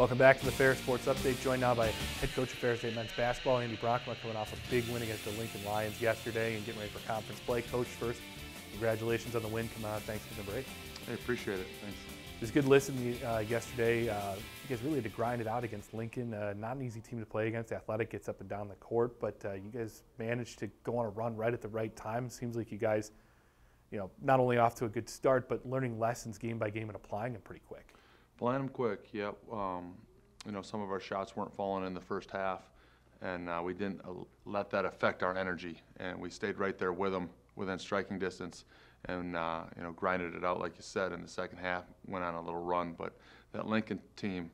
Welcome back to the Ferris Sports Update. Joined now by head coach of Ferris State men's basketball, Andy Bronkema, coming off a big win against the Lincoln Lions yesterday and getting ready for conference play. Coach, first, congratulations on the win. Come on, thanks for the break. I appreciate it. Thanks. It was a good listen yesterday. You guys really had to grind it out against Lincoln. Not an easy team to play against. Athletic gets up and down the court, but you guys managed to go on a run right at the right time. It seems like you guys, not only off to a good start, but learning lessons game by game and applying them pretty quick. Applying them quick, yep. Some of our shots weren't falling in the first half, and we didn't let that affect our energy, and we stayed right there with them within striking distance, and grinded it out like you said in the second half. Went on a little run, but that Lincoln team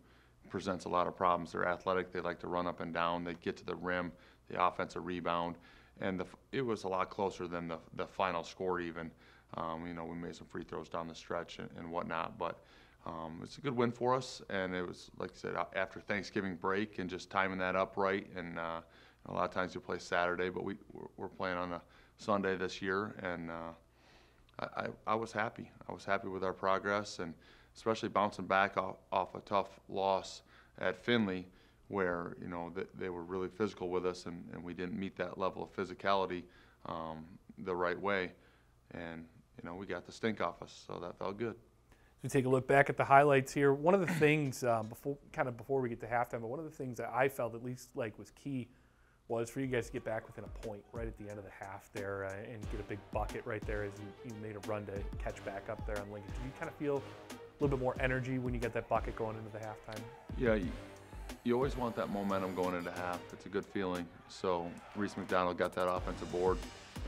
presents a lot of problems. They're athletic. They like to run up and down. They get to the rim. The offensive rebound, and it was a lot closer than the final score even. We made some free throws down the stretch and whatnot, but. It's a good win for us, and it was, like I said, after Thanksgiving break and just timing that up right. And a lot of times we play Saturday, but we're playing on a Sunday this year, and I was happy. I was happy with our progress, and especially bouncing back off a tough loss at Findlay, where they were really physical with us, and we didn't meet that level of physicality the right way, and we got the stink off us, so that felt good. We take a look back at the highlights here. One of the things before we get to halftime, but one of the things that I felt at least like was key was for you guys to get back within a point right at the end of the half there and get a big bucket right there as you made a run to catch back up there on Lincoln. Did you kind of feel a little bit more energy when you get that bucket going into the halftime? Yeah, you always want that momentum going into half. It's a good feeling. So Reese McDonald got that offensive board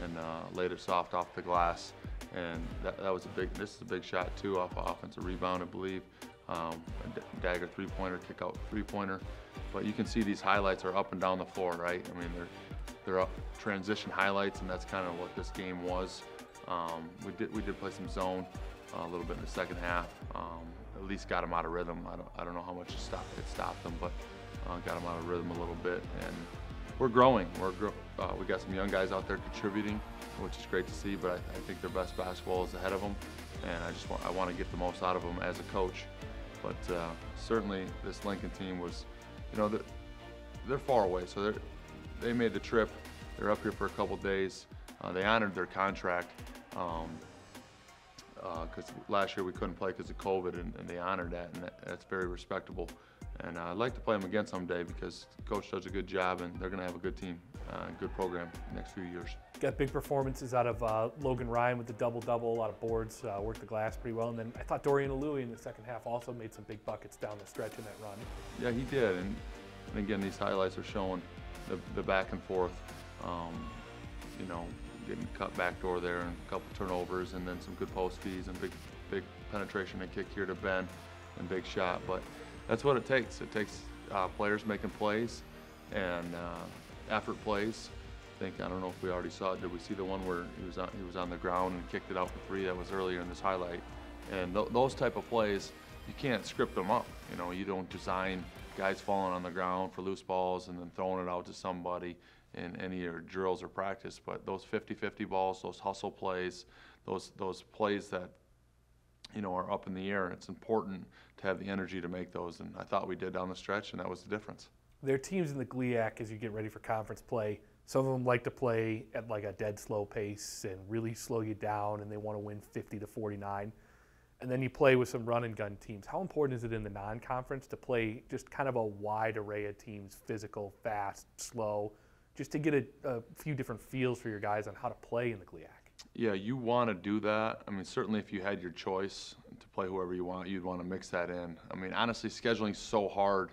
and laid it soft off the glass. And that was this is a big shot too, off offensive rebound, I believe. A dagger three-pointer, kick out three-pointer. But you can see these highlights are up and down the floor, right? I mean, they're up transition highlights, and that's kind of what this game was. We did play some zone a little bit in the second half. At least got them out of rhythm. I don't know how much it stopped them, but got them out of rhythm a little bit. And we're growing. We got some young guys out there contributing, which is great to see, but I think their best basketball is ahead of them, and I want to get the most out of them as a coach. But certainly this Lincoln team was, they're far away, so they made the trip. They're up here for a couple days. They honored their contract because last year we couldn't play because of COVID, and they honored that, and that's very respectable. And I'd like to play them again someday because Coach does a good job, and they're going to have a good team, good program the next few years. Got big performances out of Logan Ryan with the double-double, a lot of boards, worked the glass pretty well. And then I thought Dorian Alui in the second half also made some big buckets down the stretch in that run. Yeah, he did. And again, these highlights are showing the back and forth, getting cut back door there and a couple turnovers, and then some good post feeds and big penetration and kick here to Ben and big shot. But that's what it takes. It takes players making plays and effort plays. I don't know if we already saw it. Did we see the one where he was on the ground and kicked it out for three? That was earlier in this highlight. And those type of plays, you can't script them up. You don't design guys falling on the ground for loose balls and then throwing it out to somebody in any of your drills or practice. But those 50-50 balls, those hustle plays, those plays that are up in the air, it's important to have the energy to make those. And I thought we did down the stretch, and that was the difference. There are teams in the GLIAC as you get ready for conference play. Some of them like to play at like a dead slow pace and really slow you down, and they want to win 50-49. And then you play with some run and gun teams. How important is it in the non-conference to play just kind of a wide array of teams, physical, fast, slow, just to get a few different feels for your guys on how to play in the GLIAC? Yeah, you want to do that. I mean, certainly if you had your choice to play whoever you want, you'd want to mix that in. I mean, honestly, scheduling's so hard,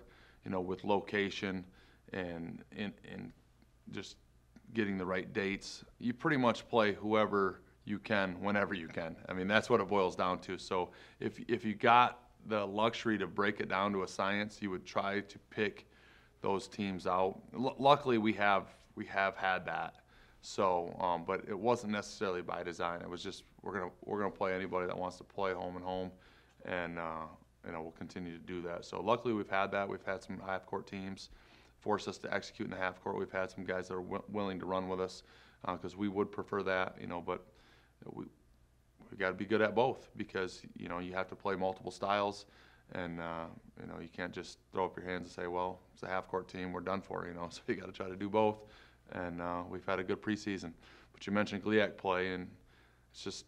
with location and just getting the right dates. You pretty much play whoever you can, whenever you can. I mean, that's what it boils down to. So if you got the luxury to break it down to a science, you would try to pick those teams out. Luckily, we have had that. So, but it wasn't necessarily by design. It was just we're gonna play anybody that wants to play home and home, and we'll continue to do that. So luckily we've had that. We've had some half-court teams force us to execute in the half-court. We've had some guys that are willing to run with us because we would prefer that, but we got to be good at both because you have to play multiple styles, And you know, you can't just throw up your hands and say, well, it's a half-court team, we're done for, you know. So you got to try to do both. And we've had a good preseason. But you mentioned GLIAC play, and it's just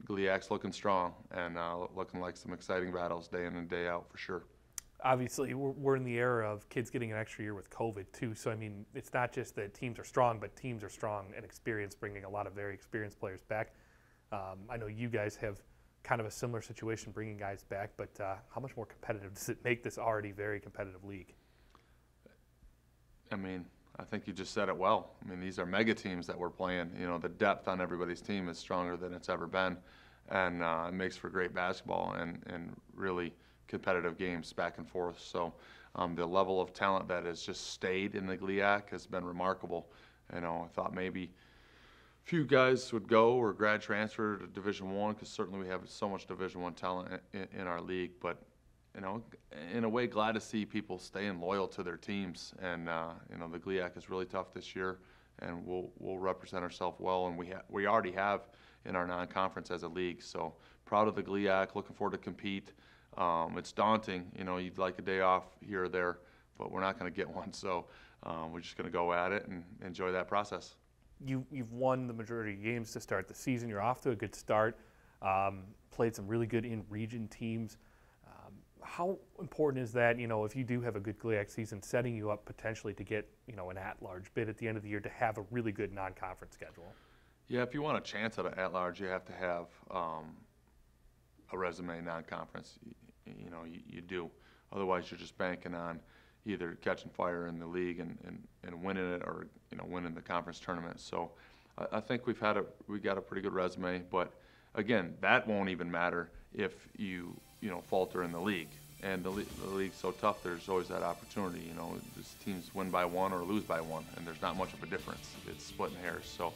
GLIAC's looking strong and looking like some exciting battles day in and day out for sure. Obviously, we're in the era of kids getting an extra year with COVID too. So I mean, it's not just that teams are strong, but teams are strong and experienced, bringing a lot of very experienced players back. I know you guys have kind of a similar situation, bringing guys back, but how much more competitive does it make this already very competitive league? I mean, I think you just said it well. I mean, these are mega teams that we're playing. You know, the depth on everybody's team is stronger than it's ever been, and it makes for great basketball and really competitive games back and forth. So the level of talent that has just stayed in the GLIAC has been remarkable. You know, I thought maybe a few guys would go or grad transfer to Division I, because certainly we have so much Division I talent in our league. But you know, in a way, glad to see people staying loyal to their teams. And you know, the GLIAC is really tough this year, and we'll represent ourselves well. And we already have in our non-conference as a league. So proud of the GLIAC. Looking forward to compete. It's daunting, you know. You'd like a day off here or there, but we're not going to get one. So we're just going to go at it and enjoy that process. You've won the majority of games to start the season. You're off to a good start. Played some really good in-region teams. How important is that, you know, if you do have a good GLIAC season, setting you up potentially to get, you know, an at-large bid at the end of the year, to have a really good non-conference schedule? Yeah, if you want a chance at an at-large, you have to have a resume non-conference. You know, you do. Otherwise, you're just banking on either catching fire in the league and winning it, or, you know, winning the conference tournament. So I think we got a pretty good resume. But again, that won't even matter if you know, falter in the league. And the league's so tough, there's always that opportunity. You know, these teams win by one or lose by one, and there's not much of a difference. It's splitting hairs. So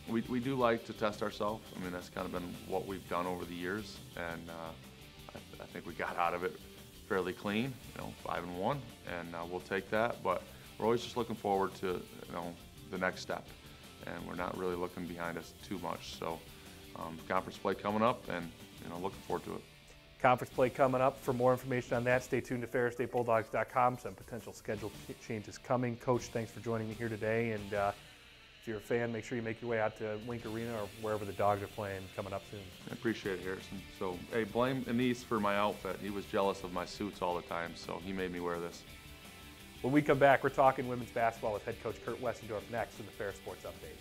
we do like to test ourselves. I mean, that's kind of been what we've done over the years, and I think we got out of it fairly clean, you know, 5-1, and we'll take that. But we're always just looking forward to, you know, the next step, and we're not really looking behind us too much. So conference play coming up, and, you know, looking forward to it. Conference play coming up. For more information on that, stay tuned to ferrisstatebulldogs.com. Some potential schedule changes coming. Coach, thanks for joining me here today. And if you're a fan, make sure you make your way out to Wink Arena or wherever the Dogs are playing coming up soon. I appreciate it, Harrison. So, hey, blame Anise for my outfit. He was jealous of my suits all the time, so he made me wear this. When we come back, we're talking women's basketball with head coach Kurt Wessendorf next in the Ferris Sports Update.